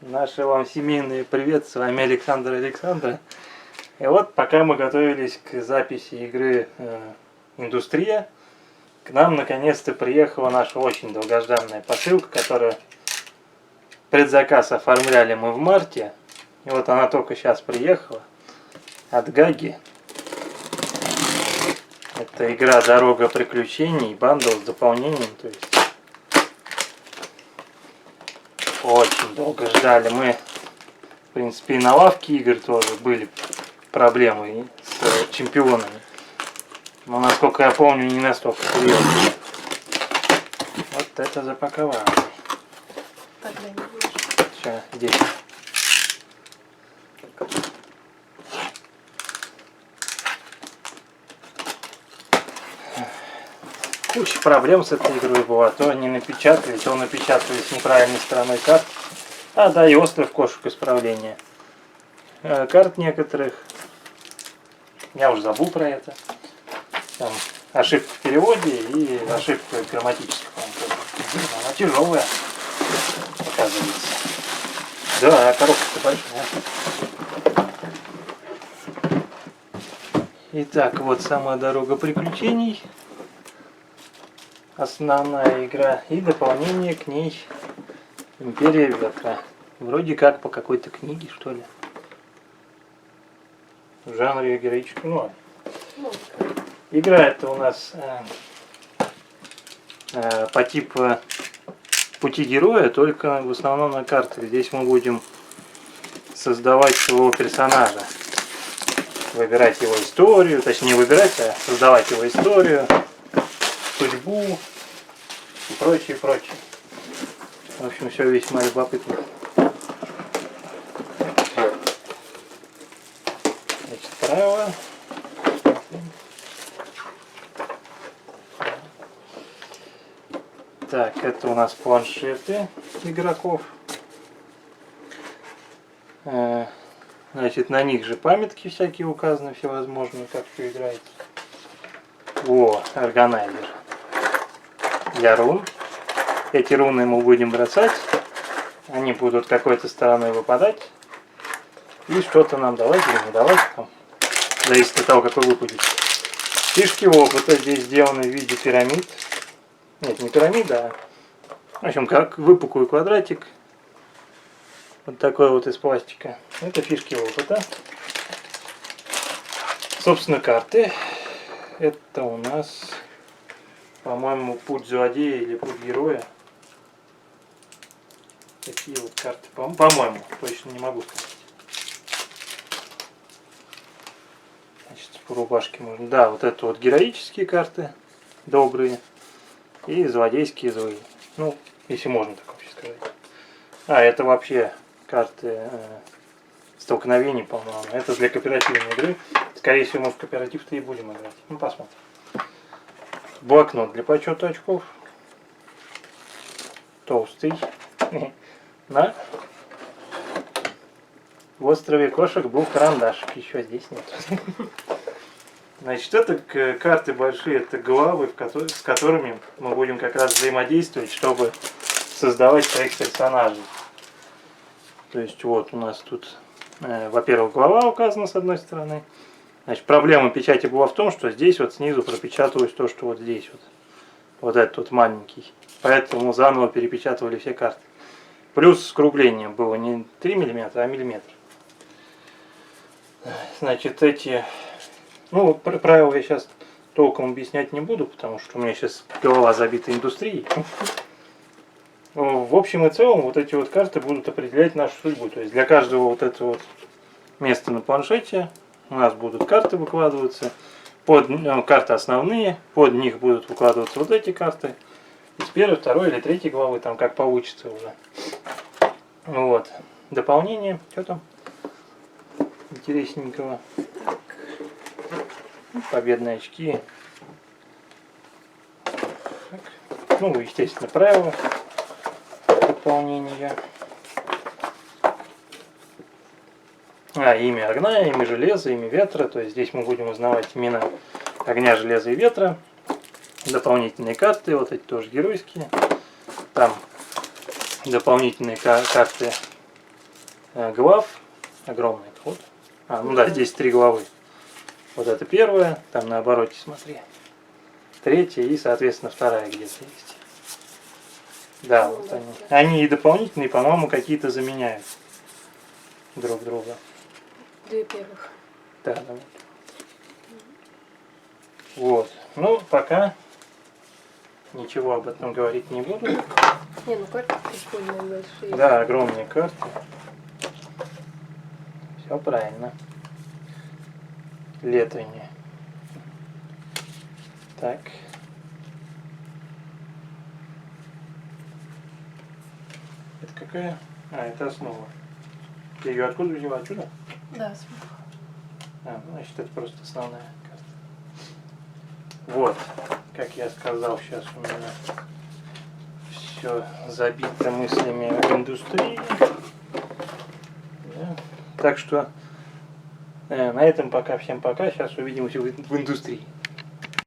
Наши вам семейные привет, с вами Александр. И вот пока мы готовились к записи игры Индустрия, к нам наконец-то приехала наша очень долгожданная посылка, которую предзаказ оформляли мы в марте. И вот она только сейчас приехала от Гаги. Это игра «Дорога приключений», бандл с дополнением, то есть очень долго ждали. Мы, в принципе, и на лавке игр тоже были проблемы с чемпионами. Но, насколько я помню, не настолько серьезно. Вот это запаковали. Сейчас, здесь. Куча проблем с этой игрой была. То не напечатали, то напечатали с неправильной стороной карт. А, да, и остров кошек исправления. Карт некоторых. Я уже забыл про это. Там ошибка в переводе и ошибка грамматическая. Она тяжелая, оказывается. Да, коробка-то большая. Итак, вот сама дорога приключений. Основная игра и дополнение к ней Империя Ветра. Вроде как по какой-то книге, что ли. В жанре героической. Ну, игра это у нас по типу пути героя, только в основном на картах. Здесь мы будем создавать своего персонажа. Выбирать его историю, точнее выбирать, а создавать его историю, судьбу и прочее, прочее. В общем, все весьма любопытно. Значит, правило. Так, это у нас планшеты игроков. Значит, на них же памятки всякие указаны, всевозможные, как все играется. О, органайзер. Для рун. Эти руны мы будем бросать. Они будут какой-то стороной выпадать. И что-то нам давать или не давать. Там. Зависит от того, какой выпадет. Фишки опыта здесь сделаны в виде пирамид. Нет, не пирамида, а... В общем, как выпуклый квадратик. Вот такой вот из пластика. Это фишки опыта. Собственно, карты. Это у нас, по-моему, путь злодея или путь героя. Такие вот карты. По-моему, точно не могу сказать. Значит, по рубашке можно. Да, вот это вот героические карты. Добрые. И злодейские злые. Ну, если можно так вообще сказать. А, это вообще карты столкновений, по-моему. Это для кооперативной игры. Скорее всего, мы в кооператив-то и будем играть. Ну, посмотрим. Блокнот для подсчета очков. Толстый. На. В острове кошек был карандашик. Еще здесь нет. Значит, это карты большие, это главы, с которыми мы будем как раз взаимодействовать, чтобы создавать своих персонажей. То есть вот у нас тут, во-первых, глава указана с одной стороны. Значит, проблема печати была в том, что здесь вот снизу пропечатывалось то, что вот здесь вот. Вот этот вот маленький. Поэтому заново перепечатывали все карты. Плюс скругление было не 3 мм, а миллиметр. Значит, эти... Ну, правила я сейчас толком объяснять не буду, потому что у меня сейчас голова забита индустрией. В общем и целом, вот эти вот карты будут определять нашу судьбу. То есть для каждого вот этого вот места на планшете у нас будут карты выкладываться. Карты основные, под них будут выкладываться вот эти карты. Из первой, второй или третьей главы, там как получится уже. Вот. Дополнение. Что там интересненького? Победные очки. Так. Ну, естественно, правила дополнения. Имя огня, имя железа, имя ветра. То есть здесь мы будем узнавать имена огня, железа и ветра. Дополнительные карты, вот эти тоже геройские. Там дополнительные карты глав огромный. Вот. Ну да, здесь 3 главы. Вот это первая, там на обороте смотри. Третья и, соответственно, вторая где-то есть. Да, вот они. Они и дополнительные, по-моему, какие-то заменяют друг друга. 2 первых. Да, да. Вот. Ну, пока ничего об этом говорить не буду. Не, ну карты прикольные, большие. Да, огромные карты. Все правильно. Летвине. Так. Это какая? Это основа. Ты ее откуда взяла? Отсюда? Да, смотри. Значит, это просто основная карта. Вот, как я сказал, сейчас у меня все забито мыслями об индустрии. Да. Так что на этом пока всем пока. Сейчас увидимся в индустрии.